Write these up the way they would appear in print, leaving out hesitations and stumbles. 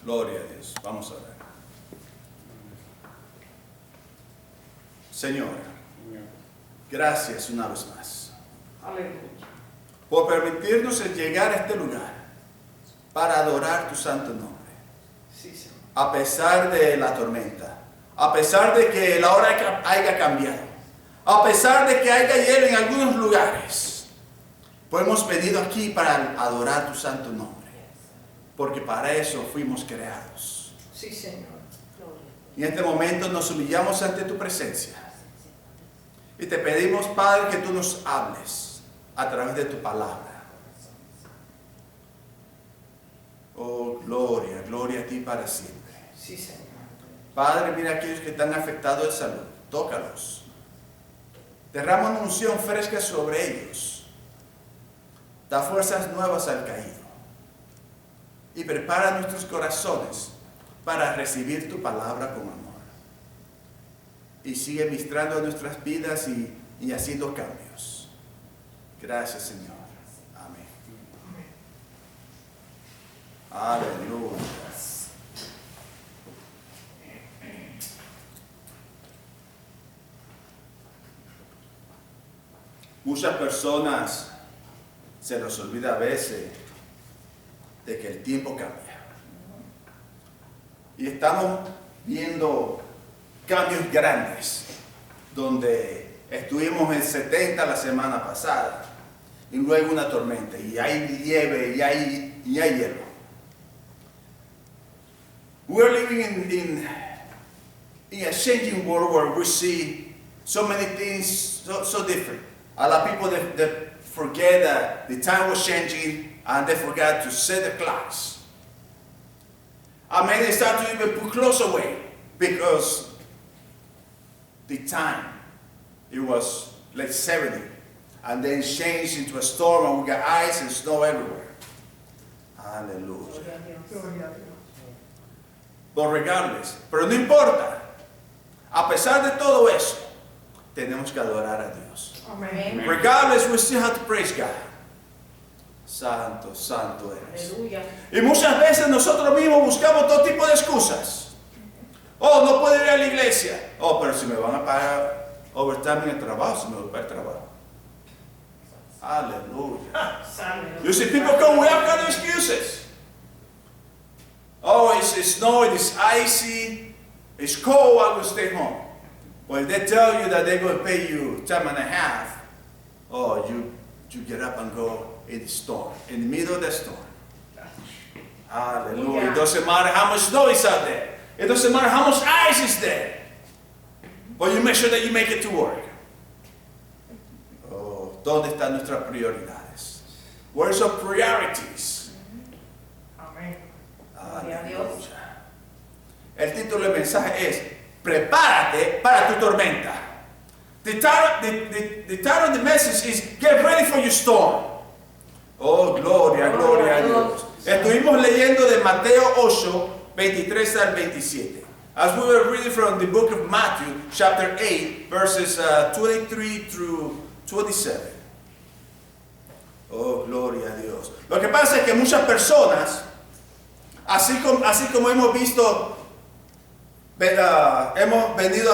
Gloria a Dios. Vamos a orar. Señor, gracias una vez más. Aleluya. Por permitirnos llegar a este lugar para adorar tu santo nombre. Sí, Señor. A pesar de la tormenta, a pesar de que la hora haya cambiado, a pesar de que haya hielo en algunos lugares, pues hemos venido aquí para adorar tu santo nombre, porque para eso fuimos creados. Sí, Señor. Y en este momento nos humillamos ante tu presencia y te pedimos, Padre, que tú nos hables a través de tu palabra. Oh, gloria, gloria a ti para siempre. Sí, Señor. Padre, mira a aquellos que están afectados de salud, tócalos. Derrama una unción fresca sobre ellos. Da fuerzas nuevas al caído. Y prepara nuestros corazones para recibir tu palabra con amor. Y sigue ministrando a nuestras vidas y haciendo cambios. Gracias, Señor. Amén. Aleluya. Muchas personas se nos olvida a veces de que el tiempo cambia. Y estamos viendo cambios grandes, donde estuvimos en 70 la semana pasada, y luego una tormenta, y hay nieve, y hay hielo. We're living in a changing world where we see so many things so different. A lot of people that forget that the time was changing and they forgot to set the clocks. And many start to even put clothes away because the time, it was like 70 and then changed into a storm and we got ice and snow everywhere. Aleluya. But regardless, pero no importa, a pesar de todo eso, tenemos que adorar a Dios. Amén. Regardless, we still have to praise God. Santo, santo eres. Aleluya. Y muchas veces nosotros mismos buscamos todo tipo de excusas. Oh, no puedo ir a la iglesia. Oh, pero si me van a pagar overtime en el trabajo, si me voy para el trabajo. Aleluya. You see, people come with all kind of excuses. Oh, it's snowing, it's icy, it's cold, I will stay home. Well, if they tell you that they're going to pay you time and a half, oh, you get up and go in the storm, in the middle of the storm. Hallelujah. It doesn't matter how much snow is out there. It doesn't matter how much ice is there. But you make sure that you make it to work. Oh, ¿dónde están nuestras prioridades? Where's our priorities? Amén. Aleluya. El título del mensaje es Prepárate para tu tormenta. The title of the message is Get ready for your storm. Oh, gloria, gloria a Dios. Estuvimos leyendo de Mateo 8, 23 al 27. As we were reading from the book of Matthew, chapter 8, verses 23 through 27. Oh, gloria a Dios. Lo que pasa es que muchas personas, así como hemos visto, hemos venido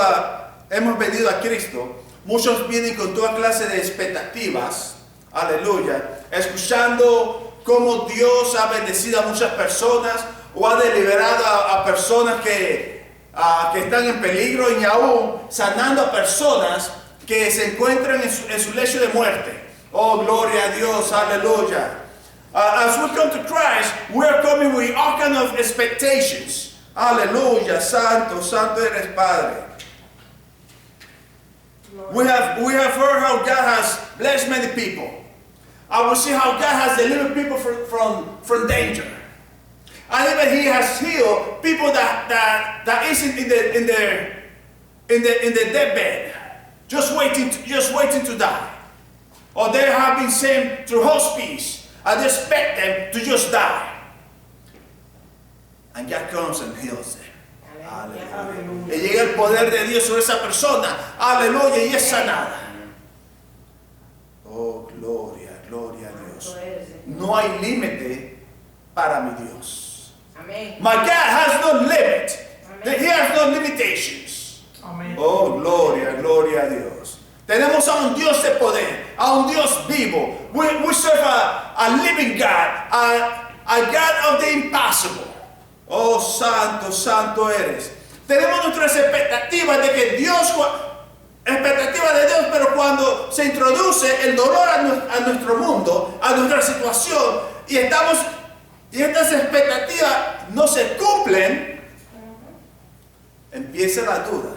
a Cristo, muchos vienen con toda clase de expectativas, aleluya, escuchando cómo Dios ha bendecido a muchas personas o ha deliberado a personas que están en peligro y aún sanando a personas que se encuentran en su lecho de muerte. Oh, gloria a Dios, aleluya. As we come to Christ, we are coming with all kinds of expectations. Aleluya, santo, santo eres Padre. We have heard how God has blessed many people. And we see how God has delivered people from danger. And even He has healed people that isn't in the deathbed, just waiting to die. Or they have been sent to hospice and they expect them to just die. And God comes and heals them. Aleluya. Y llega el poder de Dios sobre esa persona. Aleluya. Y es sanada. Oh, gloria, gloria a Dios. No hay límite para mi Dios. Amén. My God no limit. That he has no limitations. Amén. Oh, gloria, gloria a Dios. Tenemos a un Dios de poder, a un Dios vivo. We serve a living God, a God of the impossible. Oh, santo, santo eres. Tenemos nuestras expectativas de que Dios, expectativas de Dios, pero cuando se introduce el dolor a nuestro mundo, a nuestra situación, y estas expectativas no se cumplen, empieza la duda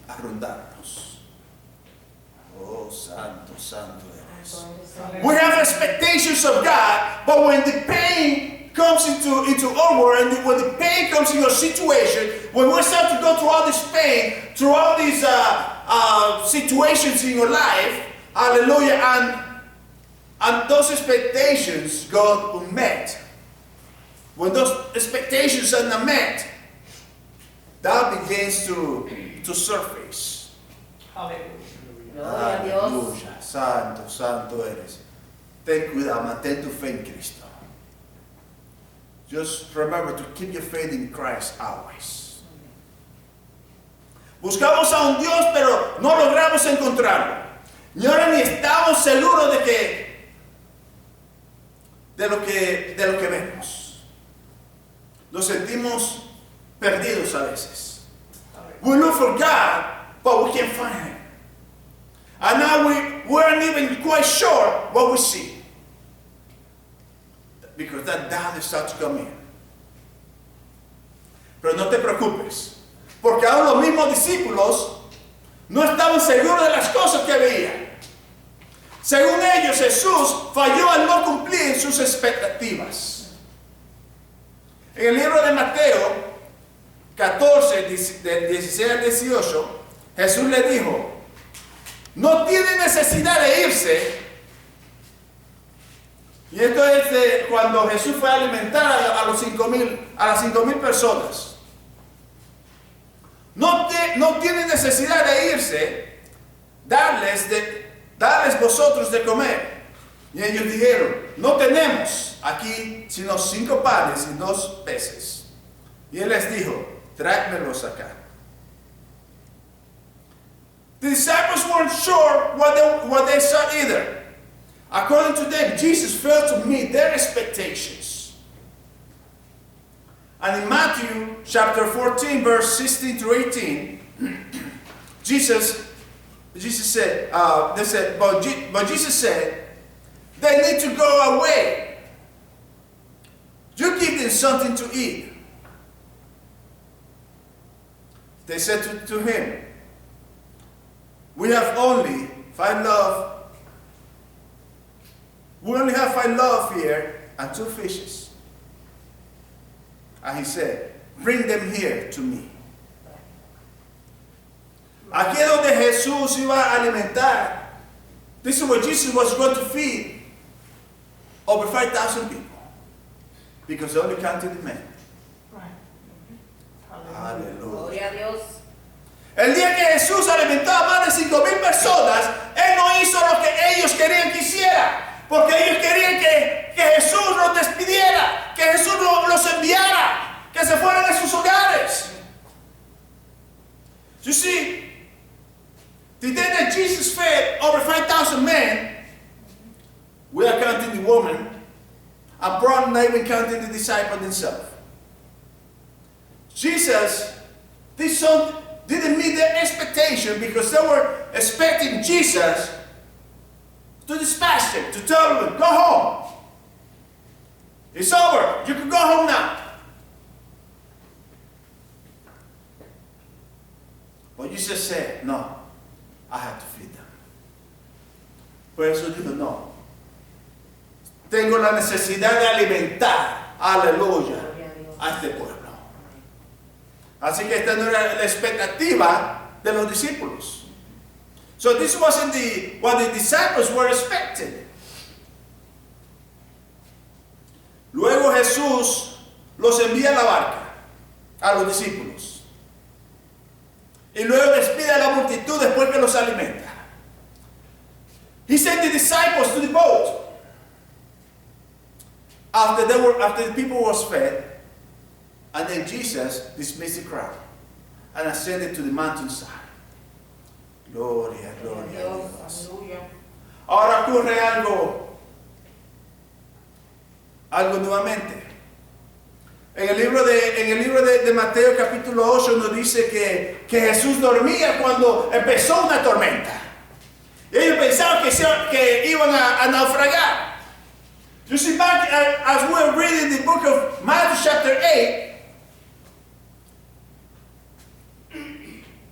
a rondarnos. Oh, santo, santo eres. We have expectations of God, but when the pain comes into our world, and when the pain comes in your situation, when we start to go through all this pain, through all these situations in your life, hallelujah, and those expectations go unmet. When those expectations are not met, that begins to surface. Aleluya. Aleluya, santo, santo eres. Ten cuidado, mantén tu fe en Cristo. Just remember to keep your faith in Christ always. Buscamos a un Dios, pero no logramos encontrarlo. Y ahora ni estamos seguros de lo que vemos. Nos sentimos perdidos a veces. We look for God, but we can't find Him. And now we aren't even quite sure what we see. Because that doubt starts to come in. Pero no te preocupes, porque aún los mismos discípulos no estaban seguros de las cosas que veían. Según ellos, Jesús falló al no cumplir sus expectativas. En el libro de Mateo 14, del 16 al 18, Jesús le dijo: no tiene necesidad de irse. Y esto es cuando Jesús fue a alimentar a las 5,000 personas. No tiene necesidad de irse, darles vosotros de comer. Y ellos dijeron: no tenemos aquí sino 5 panes y 2 peces. Y él les dijo: tráedmelos acá. The disciples weren't sure what they saw either. According to them, Jesus failed to meet their expectations. And in Matthew chapter 14, verse 16 through 18, Jesus said, but Jesus said, they need to go away. You give them something to eat. They said to him, we only have 5 loaves here and 2 fishes. And he said, bring them here to me. Aquí es donde Jesús iba a alimentar. This is where Jesus was going to feed over 5,000 people. Because they only counted the men. Aleluya. Gloria a Dios. El día que Jesús alimentó a más de 5,000 personas, Él no hizo lo que ellos querían que hiciera. Porque ellos querían que Jesús los despidiera, que Jesús los enviara, que se fueran a sus hogares. You see, the day that Jesus fed over 5,000 men, we are counting the woman, and probably not even counting the disciple themselves. Jesus, this son didn't meet their expectation because they were expecting Jesus to dispatch them, to tell them, go home. It's over. You can go home now. But Jesus said, no, I have to feed them. Por eso dijo, no. Tengo la necesidad de alimentar, aleluya, a este pueblo. Así que esta no era la expectativa de los discípulos. So this wasn't what the disciples were expecting. Luego Jesús los envía a la barca, a los discípulos. Y luego despide a la multitud después que los alimenta. He sent the disciples to the boat. After the people was fed, And then Jesus dismissed the crowd and ascended to the mountainside. Gloria, gloria a Dios. Ahora ocurre algo nuevamente. En el libro de Mateo capítulo 8 nos dice que Jesús dormía cuando empezó una tormenta. Y ellos pensaban que iban a naufragar. You see, back as we were reading the book of Matthew chapter 8,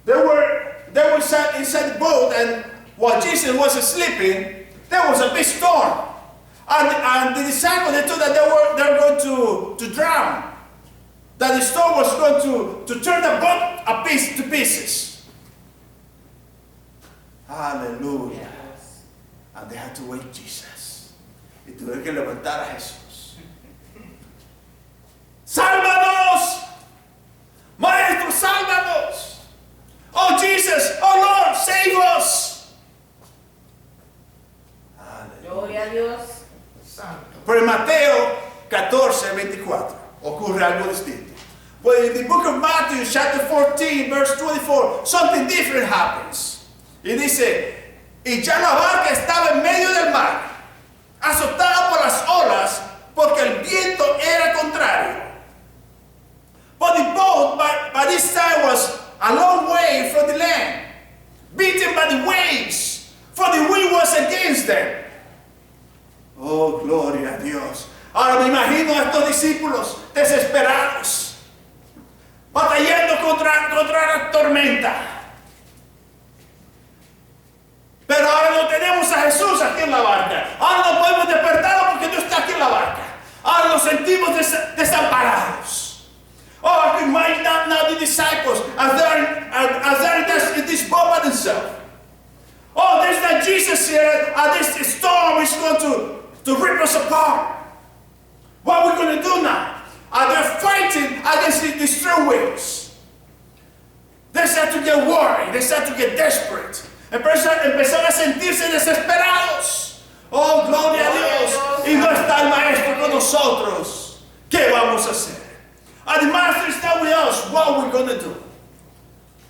they were sat inside the boat, and while Jesus was sleeping, there was a big storm. And the disciples, they thought that they were going to drown. That the storm was going to turn the boat to pieces. Hallelujah. And they had to wake Jesus. Y tuvieron que levantar a Jesús. ¡Sálvanos! Maestro, sálvanos! Oh Jesus, oh Lord, save us! Gloria a Dios. Santo. Pero en Mateo 14:24 ocurre algo distinto. But in the book of Matthew, chapter 14, verse 24, something different happens. Y dice, y ya la barca estaba en medio del mar, azotada por las olas, porque el viento era contrario. But the boat by this time was a long way from the land, beaten by the waves, for the wind was against them. Oh, gloria a Dios. Ahora me imagino a estos discípulos desesperados, batallando contra la tormenta. Pero ahora no tenemos a Jesús aquí en la barca. Ahora no podemos despertarlo porque no está aquí en la barca. Ahora nos sentimos desamparados. Oh, I can imagine now the disciples as they're in this boat by themselves. Oh, there's not Jesus here, and this storm is going to rip us apart. What are we going to do now? And they're fighting against the strong winds. They start to get worried. They start to get desperate. Empezaron a sentirse desesperados. Oh, gloria a Dios. Y no está el Maestro con nosotros. ¿Qué vamos a hacer? And the Master is not with us. What are we going to do?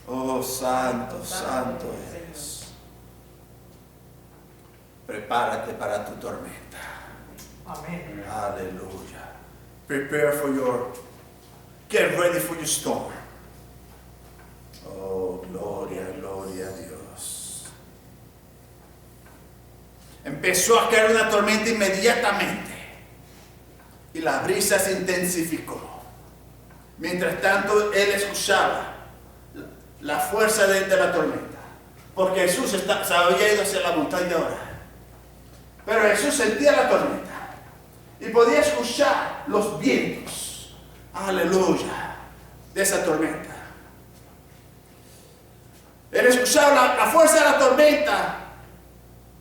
Oh, santo, santo eres. Prepárate para tu tormenta. Amén. Aleluya. Get ready for your storm. Oh, gloria, gloria a Dios. Empezó a caer una tormenta inmediatamente y la brisa se intensificó. Mientras tanto, él escuchaba la fuerza de la tormenta, porque Jesús se había ido hacia la montaña de orar. Pero Jesús sentía la tormenta y podía escuchar los vientos, aleluya, de esa tormenta. Él escuchaba la fuerza de la tormenta,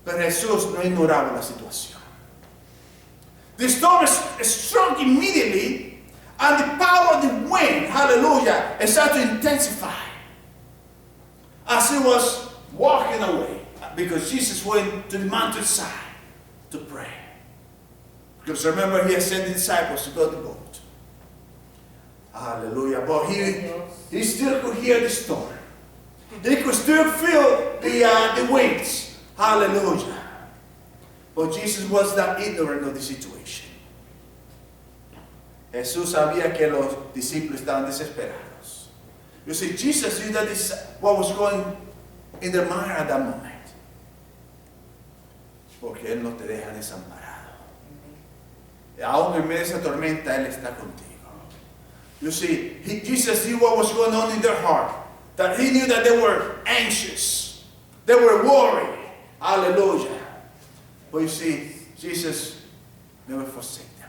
pero Jesús no ignoraba la situación. The storm struck immediately, and the power of the wind, hallelujah, started to intensify as he was walking away, because Jesus went to the mountainside to pray. Because remember, he had sent the disciples to go to the boat. Hallelujah. But he still could hear the storm. He could still feel the winds. Hallelujah. But Jesus was not ignorant of the situation. Jesús sabía que los discípulos estaban desesperados. You see, Jesus knew that what was going in their mind at that moment. Porque Él no te deja desamparado. Aún en medio de esa tormenta, Él está contigo. You see, Jesus knew what was going on in their heart. That He knew that they were anxious. They were worried. Hallelujah. But you see, Jesus never forsake them.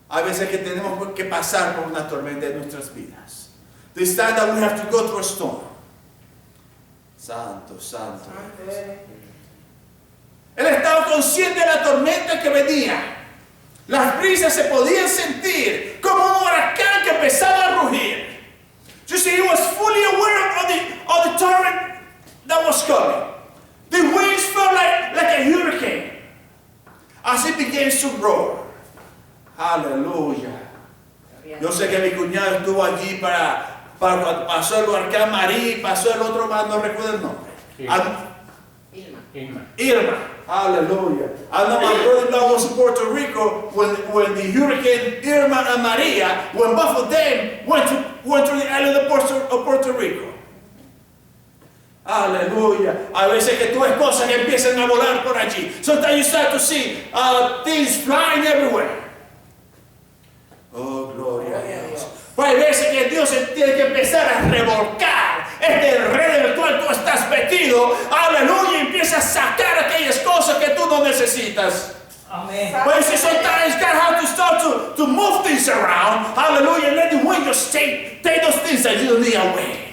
Hay veces que tenemos que pasar por una tormenta en nuestras vidas. This time that we have to go through a storm. Santo, santo. Él estaba consciente de la tormenta que venía. Las brisas se podían sentir como un huracán que empezaba a rugir. You see, he was fully aware of the torrent that was coming. The winds felt like a hurricane as it begins to roar. Hallelujah. Yo sé que mi cuñado estuvo allí para pasó el huracán María, pasó el otro más, no recuerdo el nombre. Irma. Hallelujah. I know my brother-in-law was in Puerto Rico when the hurricane Irma and Maria, when both of them went to the island of Puerto Rico. Aleluya. A veces que tú ves cosas que empiezan a volar por allí. Sometimes you start to see things flying everywhere. Oh, gloria a Dios. Pues hay veces que Dios tiene que empezar a revolcar este red en el cual tú estás metido. Aleluya. Y empieza a sacar aquellas cosas que tú no necesitas. Amen. But you see, sometimes God has to start to move things around. Hallelujah. Let the wind just take those things that you don't need away.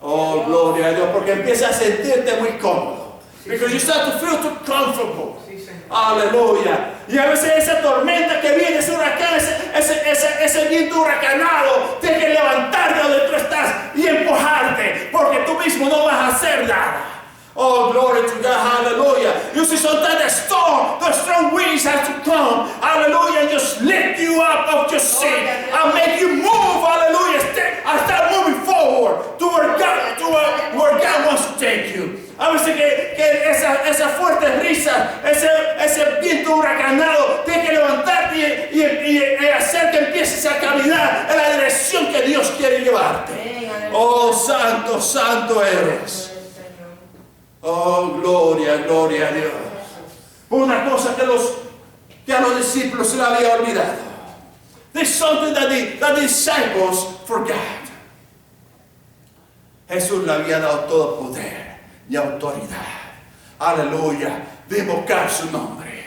Oh, gloria a Dios, porque empieza a sentirte muy cómodo. Because you start to feel too comfortable. Aleluya. Y a veces esa tormenta que viene, ese huracán, ese viento huracanado, tiene que levantarte donde tú estás y empujarte, porque tú mismo no vas a hacer nada. Oh, glory to God, hallelujah. You see, sometimes the strong winds have to come, hallelujah, and just lift you up of your seat and make you move, hallelujah, and start moving forward to where God wants to take you. A veces que esa fuerte risa, ese viento huracanado, tiene que levantarte y hacer que empieces a caminar en la dirección que Dios quiere llevarte. Oh, santo, santo eres. Oh, gloria a Dios. Una cosa que a los discípulos se le había olvidado. There's something that the disciples forgot. Jesús le había dado todo poder y autoridad. Aleluya. De invocar su nombre.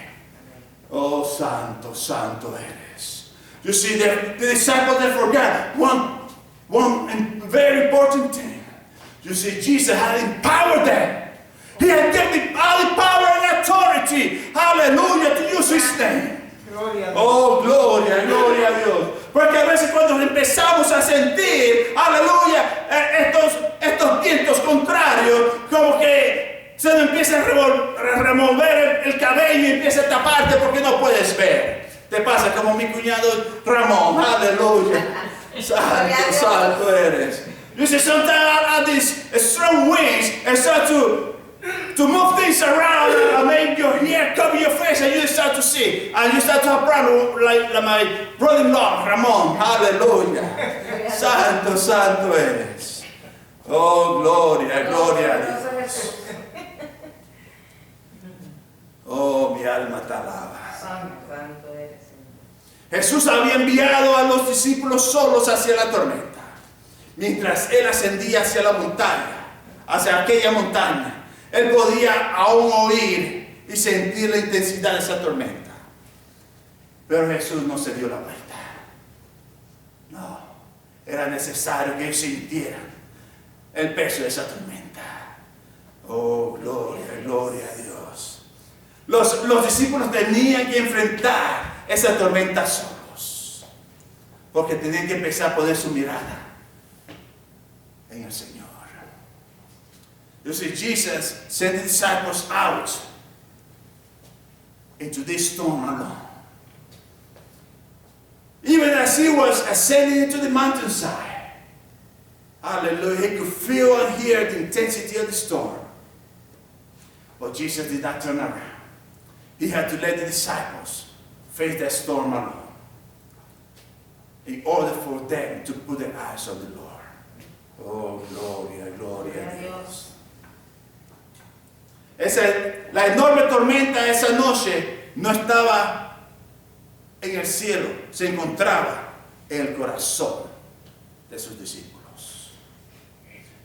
Oh, santo, santo eres. You see, the disciples, they forgot one very important thing. You see, Jesus had empowered them. He had given all the power and authority, hallelujah, to use His name. Oh, gloria a Dios. Porque a veces cuando empezamos a sentir, aleluya, estos vientos contrarios, como que se nos empieza a remover el cabello y empieza a taparte porque no puedes ver. Te pasa como mi cuñado Ramón, aleluya. Santo, santo eres. You see, sometimes these strong winds start to move things around and make your hair cover your face and you start to see. And you start to have problem like my brother-in-law, Ramón. Hallelujah. Santo, santo eres. Oh, gloria a Dios. Oh, mi alma te alaba. Santo eres. Jesús había enviado a los discípulos solos hacia la tormenta. Mientras Él ascendía hacia la montaña, hacia aquella montaña, Él podía aún oír y sentir la intensidad de esa tormenta. Pero Jesús no se dio la vuelta. No, era necesario que ellos sintieran el peso de esa tormenta. Oh, gloria a Dios. Los discípulos tenían que enfrentar esa tormenta solos, porque tenían que empezar a poner su mirada en el Señor. You see, Jesus sent the disciples out into this storm alone. Even as He was ascending into the mountainside, hallelujah, He could feel and hear the intensity of the storm. But Jesus did not turn around. He had to let the disciples face that storm alone in order for them to put their eyes on the Lord. Oh, gloria a Dios. La enorme tormenta esa noche no estaba en el cielo, se encontraba en el corazón de sus discípulos.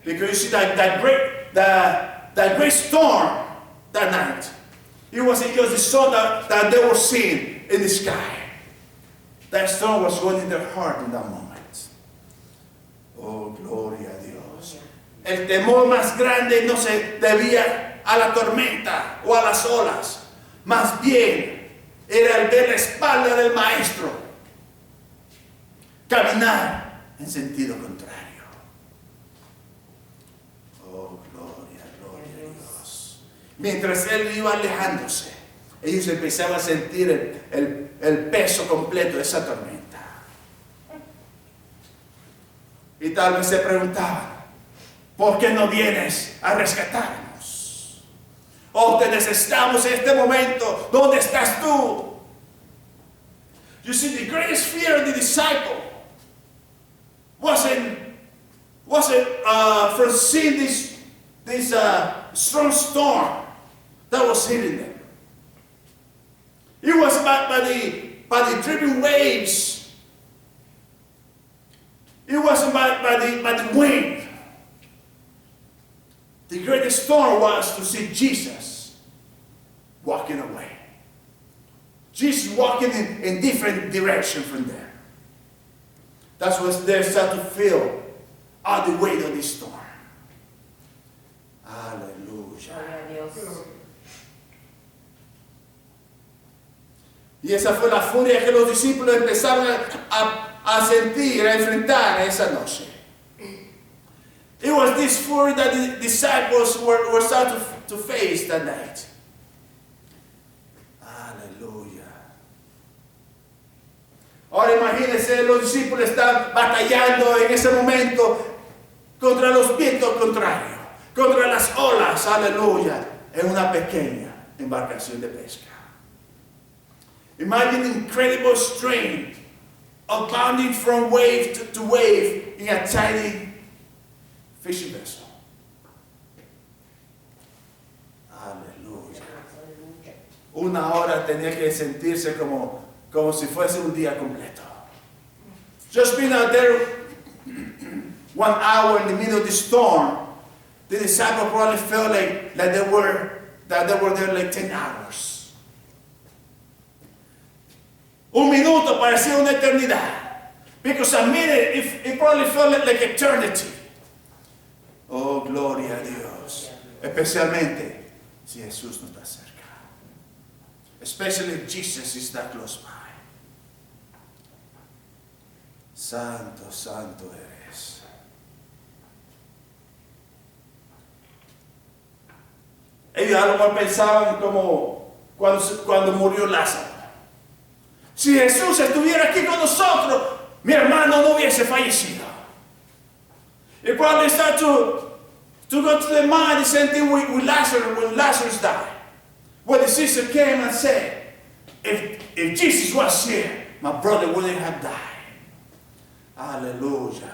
Because you see that great storm that night, it wasn't just the storm that they were seeing in the sky. That storm was going in their heart in that moment. Oh, gloria a Dios. El temor más grande no se debía a la tormenta o a las olas, más bien era el ver la espalda del maestro caminar en sentido contrario. Oh, gloria a Dios. Mientras Él iba alejándose, ellos empezaban a sentir el peso completo de esa tormenta. Y tal vez se preguntaban, ¿por qué no vienes a rescatarnos? Oh, te necesitamos en este momento. ¿Dónde estás tú? You see, the greatest fear of the disciple wasn't from seeing this strong storm that was hitting them. It was by the driven waves. It wasn't by the wind. The greatest storm was to see Jesus walking away. Jesus walking in different direction from there. That's what they start to feel all the weight of this storm. Aleluya. Y esa fue la furia que los discípulos empezaron a sentir, a enfrentar esa noche. It was this fury that the disciples were starting to face that night. Aleluya. Ahora imagínense, los discípulos están batallando en ese momento contra los vientos contrarios, contra las olas, aleluya, en una pequeña embarcación de pesca. Imagine the incredible strain of bounding from wave to wave in a tiny fishing vessel. Aleluya. Una hora tenía que sentirse como si fuese un día completo. Just being out there 1 hour in the middle of the storm, the disciples probably felt like they were there like 10 hours. Un minuto parecía una eternidad. Because a minute, it probably felt like eternity. Oh, gloria a Dios. Especialmente si Jesús no está cerca. Especially if Jesus is not close by. Santo, santo eres. Ellos a lo mejor pensaban como cuando murió Lázaro. Si Jesús estuviera aquí con nosotros, mi hermano no hubiese fallecido. It probably started to go to the mind, the same thing with Lazarus, when Lazarus died. When the sister came and said, if Jesus was here, my brother wouldn't have died. Aleluya.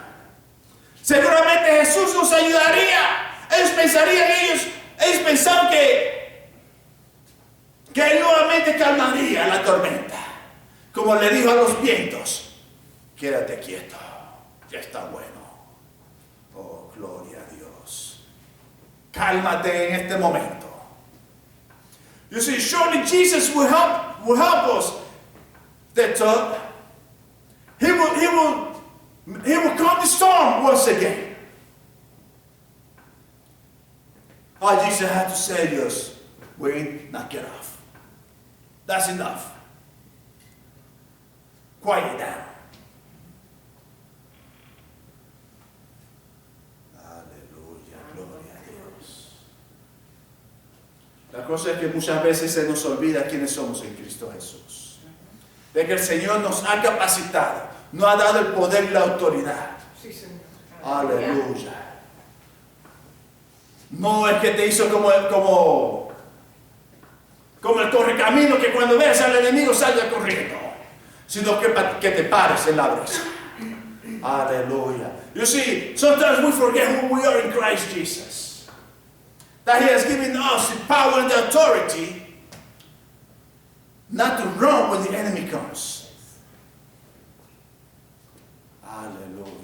Seguramente Jesús nos ayudaría. Ellos pensaban que Él nuevamente calmaría la tormenta. Como le dijo a los vientos, quédate quieto, ya está bueno. Oh, gloria a Dios. Cálmate en este momento. You see, surely Jesus will help us. That He will calm the storm once again. All Jesus had to say was, wind, now get off. That's enough. Quiet down. Aleluya, gloria a Dios. La cosa es que muchas veces se nos olvida quiénes somos en Cristo Jesús. De que el Señor nos ha capacitado, nos ha dado el poder y la autoridad. Sí, Señor. Aleluya. No es que te hizo como el correcamino que cuando veas al enemigo salga corriendo, sino que te pares en la brecha. Aleluya. You see, sometimes we forget who we are in Christ Jesus. That He has given us the power and the authority not to run when the enemy comes. Hallelujah.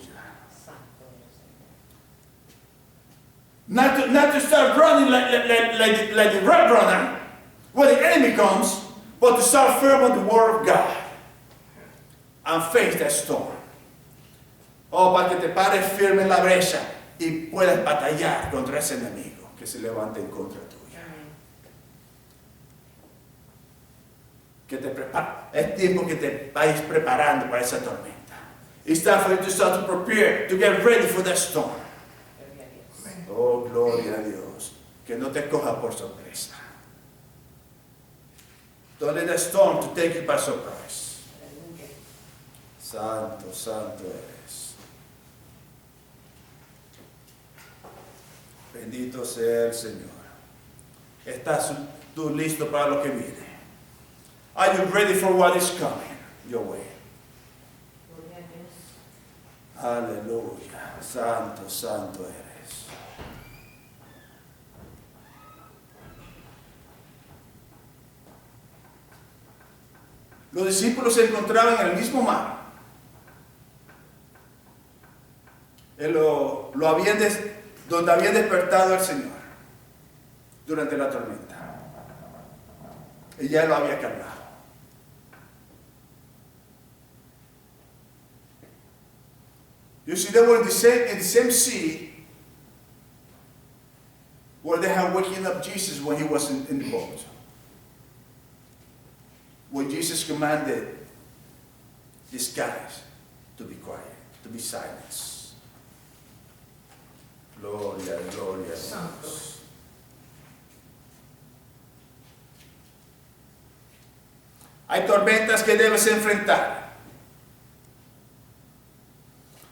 Not to start running like the road runner when the enemy comes, but to start firm on the Word of God and face that storm. Oh, para que te pares firme en la brecha y puedas batallar contra ese enemigo que se levante en contra tuya. Que te prepara. Es tiempo que te vayas preparando para esa tormenta. It's time for you to start to prepare, to get ready for that storm. Oh, gloria a Dios. Que no te coja por sorpresa. Don't let the storm to take you by surprise. Santo, santo eres. Bendito sea el Señor. ¿Estás tú listo para lo que viene? Are you ready for what is coming your way? Aleluya. Santo, santo eres. Los discípulos se encontraban en el mismo mar. Donde habían despertado al Señor durante la tormenta. Y ya lo había calmado. You see, they were in the same sea where they had waking up Jesus when he was in the boat. When Jesus commanded the skies to be quiet, to be silent. Gloria, gloria a Dios. Hay tormentas que debes enfrentar.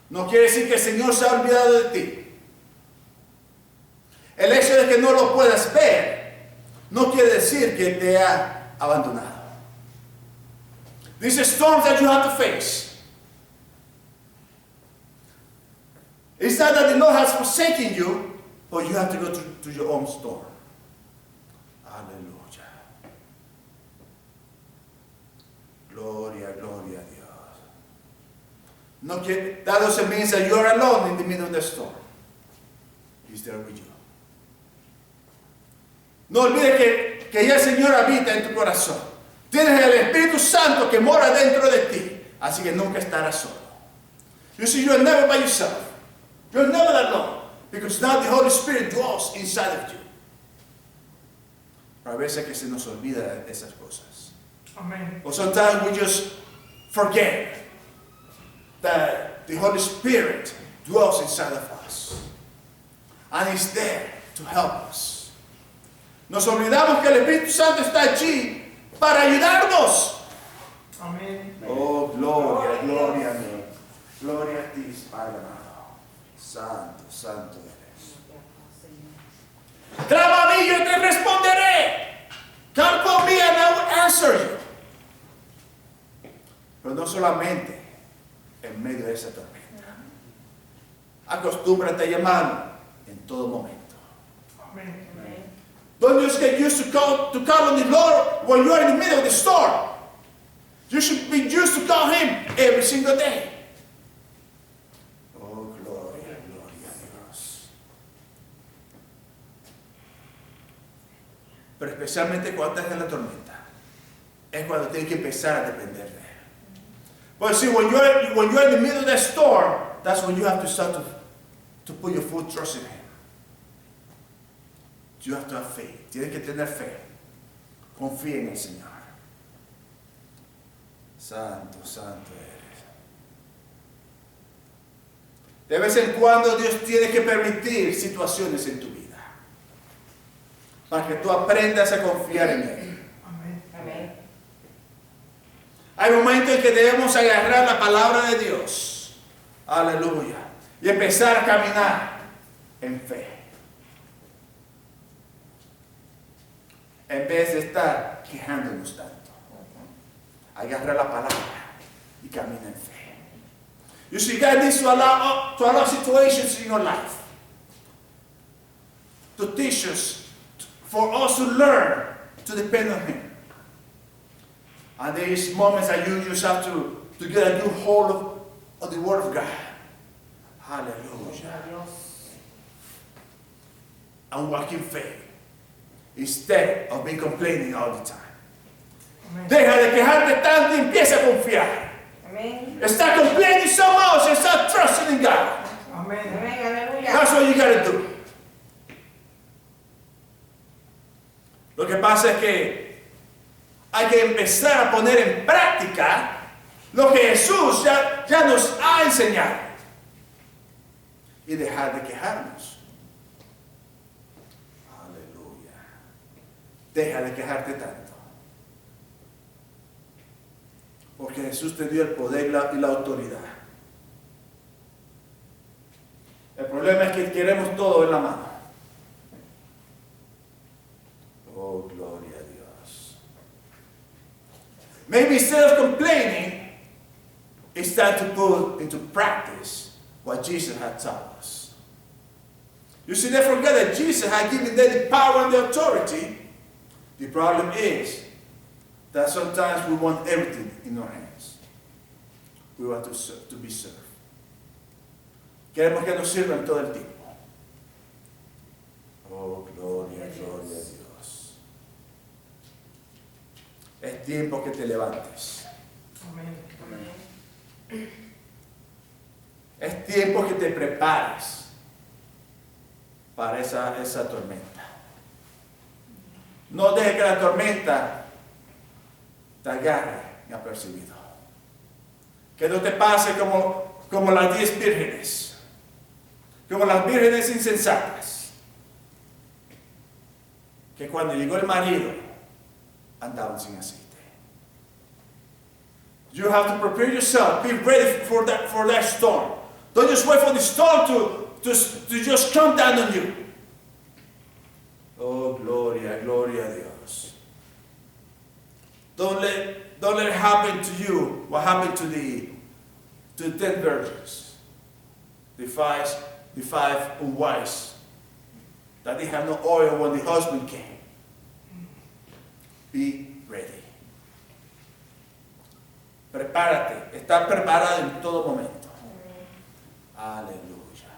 No quiere decir que el Señor se ha olvidado de ti. El hecho de que no lo puedas ver no quiere decir que te ha abandonado. These are storms that you have to face. It's not that the Lord has forsaken you, but you have to go through your own storm. Aleluya. Gloria, gloria a Dios. No, that doesn't mean that you are alone in the middle of the storm. He's there with you. No olvides que ya el Señor habita en tu corazón. Tienes el Espíritu Santo que mora dentro de ti. Así que nunca estarás solo. You see, you are never by yourself. You're never alone. Because now the Holy Spirit dwells inside of you. Pero a veces que se nos olvida esas cosas. Amen. Or sometimes we just forget that the Holy Spirit dwells inside of us. And He's there to help us. Nos olvidamos que el Espíritu Santo está allí para ayudarnos. Amén. Oh, gloria, gloria a Dios. Gloria a ti, Padre amado. Santo, santo eres. Clama a mí, yo te responderé. Call upon me and I will answer you. Pero no solamente en medio de esa tormenta. Acostúmbrate a llamarlo en todo momento. Amén. Don't just get used to call on the Lord when you are in the middle of the storm. You should be used to call Him every single day. Oh, gloria, gloria a Dios. Pero especialmente cuando estás en la tormenta, es cuando tienes que empezar a depender de Él. But see, when you're in the middle of that storm, that's when you have to start to put your full trust in Him. You have to have faith. Tienes que tener fe. Confía en el Señor. Santo, santo eres. De vez en cuando Dios tiene que permitir situaciones en tu vida para que tú aprendas a confiar en Él. Amén. Hay momentos en que debemos agarrar la palabra de Dios. Aleluya. Y empezar a caminar en fe. En vez de estar quejándonos tanto. Agarra la palabra y camina en fe. You see, God needs to allow situations in your life to teach us, for us to learn to depend on Him. And there is moments that you just have to get a good hold of the Word of God. Hallelujah. And walk in faith instead of being complaining all the time. Amén. Deja de quejarte tanto y empieza a confiar. Amén. Start complaining so much and start trusting in God. Amén. Aleluya. That's what you got to do. Lo que pasa es que hay que empezar a poner en práctica lo que Jesús ya nos ha enseñado. Y dejar de quejarnos. Aleluya. Deja de quejarte tanto. Porque Jesús te dio el poder y la autoridad. El problema es que queremos todo en la mano. Maybe instead of complaining, it's time to put into practice what Jesus had taught us. You see, they forget that Jesus had given them the power and the authority. The problem is that sometimes we want everything in our hands. We want to be served. Queremos que nos sirvan todo el tiempo. Oh, gloria, gloria a Dios. Es tiempo que te levantes. Amén. Es tiempo que te prepares para esa tormenta. No dejes que la tormenta te agarre inapercibido. Que no te pase como las 10 vírgenes, como las vírgenes insensatas, que cuando llegó el marido andaban sin aceite. You have to prepare yourself. Be ready for that storm. Don't just wait for the storm to just come down on you. Oh, gloria, gloria a Dios. Don't let it happen to you what happened to the 10 virgins, the five unwise, that they had no oil when the husband came. Be ready. Prepárate, estar preparado en todo momento. Aleluya.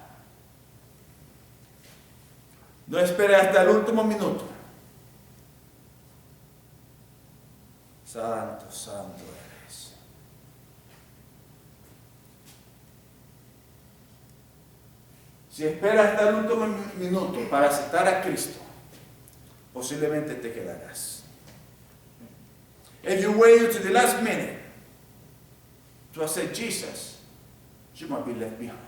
No espere hasta el último minuto. Santo, santo eres. Si esperas hasta el último minuto para aceptar a Cristo, posiblemente te quedarás. If you wait to the last minute to accept Jesus, you might be left behind.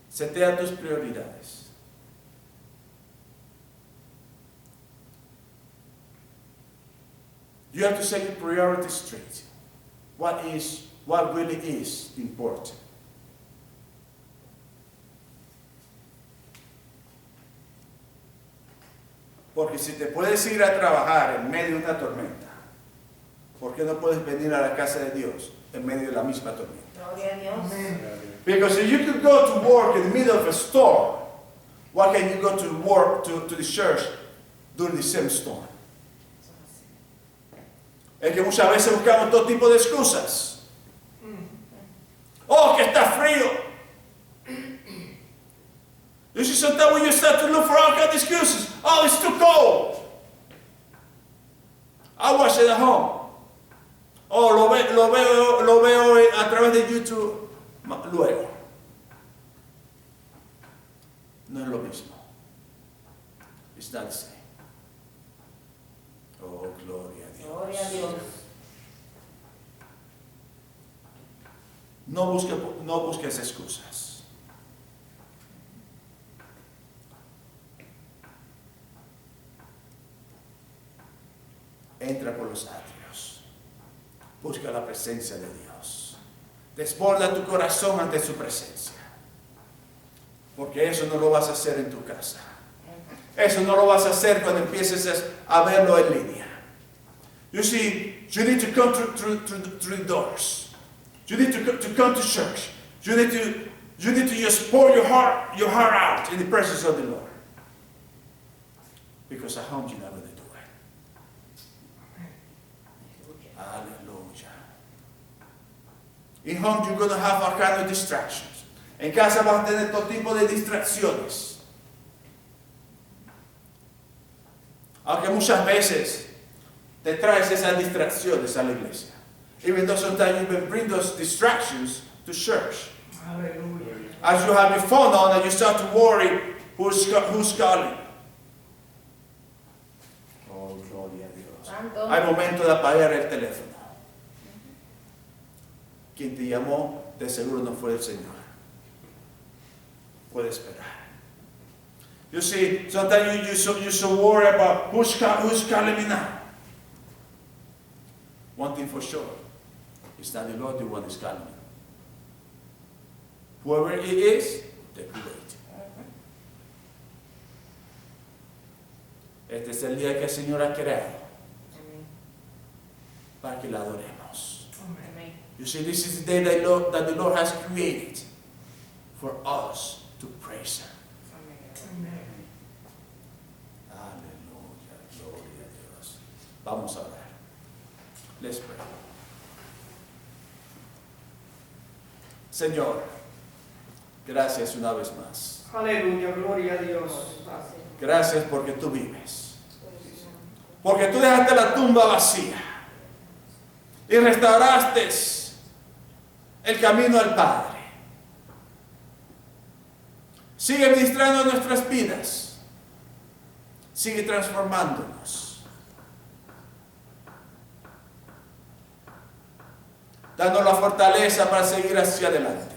Setea tus prioridades. You have to set your priorities straight. What really is important? Porque si te puedes ir a trabajar en medio de una tormenta, ¿por qué no puedes venir a la casa de Dios en medio de la misma tormenta? Gloria a Dios. Because if you could go to work in the middle of a storm, why can't you go to work to the church during the same storm? Es que muchas veces buscamos todo tipo de excusas. Oh, que está frío. You see, sometimes when you start to look for all kinds of excuses, oh, it's too cold. I watch it at home. Oh, lo veo a través de YouTube luego. No es lo mismo. It's not the same. Oh, gloria a Dios. Gloria a Dios. No busques excusas. Entra por los atrios. Busca la presencia de Dios. Desborda tu corazón ante su presencia. Porque eso no lo vas a hacer en tu casa. Eso no lo vas a hacer cuando empieces a verlo en línea. You see, you need to come through the doors. You need to come to church. You need to just pour your heart out in the presence of the Lord. Because at home you're not going to do it. Hallelujah. In home you're going to have all kinds of distractions. En casa vas a tener todo tipo de distracciones. Aunque muchas veces te traes esas distracciones a la iglesia. Even though sometimes you even bring those distractions to church. Hallelujah. As you have your phone on and you start to worry who's calling. Oh, gloria a Dios. Santo. Hay momento de apagar el teléfono. Quien te llamó de seguro no fue el Señor. Puede esperar. You see, sometimes you so worry about who's calling me now. One thing for sure, it's not the Lord the one is calling me. Whoever it is, they can wait. Este es el día que el Señor ha creado Amén. para que la adoremos. Amén. You see, this is the day that the Lord has created for us to praise Him. Amén. Aleluya, gloria a Dios. Vamos a orar. Let's pray. Señor, gracias una vez más. Aleluya, gloria a Dios. Gracias porque tú vives. Porque tú dejaste la tumba vacía y restauraste el camino al Padre. Sigue ministrando nuestras vidas. Sigue transformándonos. Dando la fortaleza para seguir hacia adelante.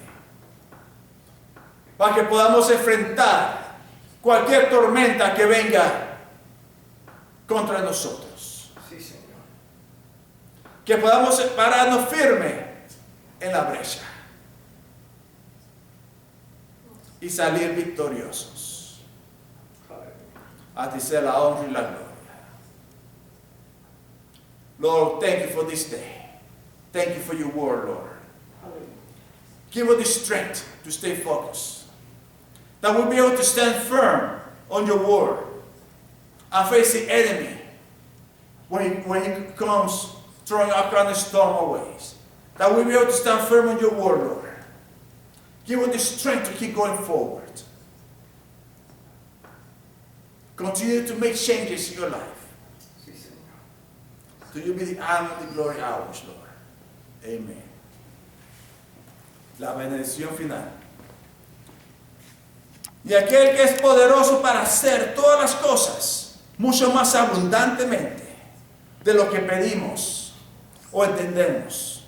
Para que podamos enfrentar cualquier tormenta que venga contra nosotros. Sí, Señor. Que podamos pararnos firme en la brecha. Y salir victoriosos. A ti sea la honra y la gloria. Lord, thank you for this day. Thank you for your word, Lord. Give us the strength to stay focused. That we'll be able to stand firm on your word and face the enemy when he comes throwing all kind of storm ways. That we'll be able to stand firm on your word, Lord. Give us the strength to keep going forward. Continue to make changes in your life. Sí, Señor. To you be the honor and the glory ours, Lord. Amen. La bendición final. Y aquel que es poderoso para hacer todas las cosas mucho más abundantemente de lo que pedimos o entendemos,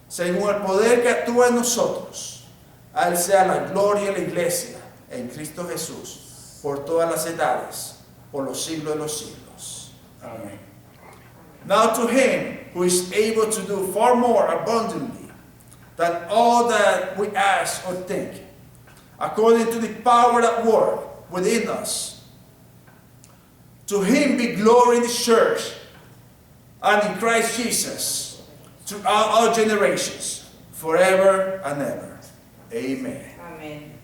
según el poder que actúa en nosotros, a Él sea la gloria de la iglesia en Cristo Jesús por todas las edades, por los siglos de los siglos. Amén. Now to Him who is able to do far more abundantly than all that we ask or think, according to the power at work within us. To Him be glory in the church and in Christ Jesus throughout all generations, forever and ever. Amen. Amén.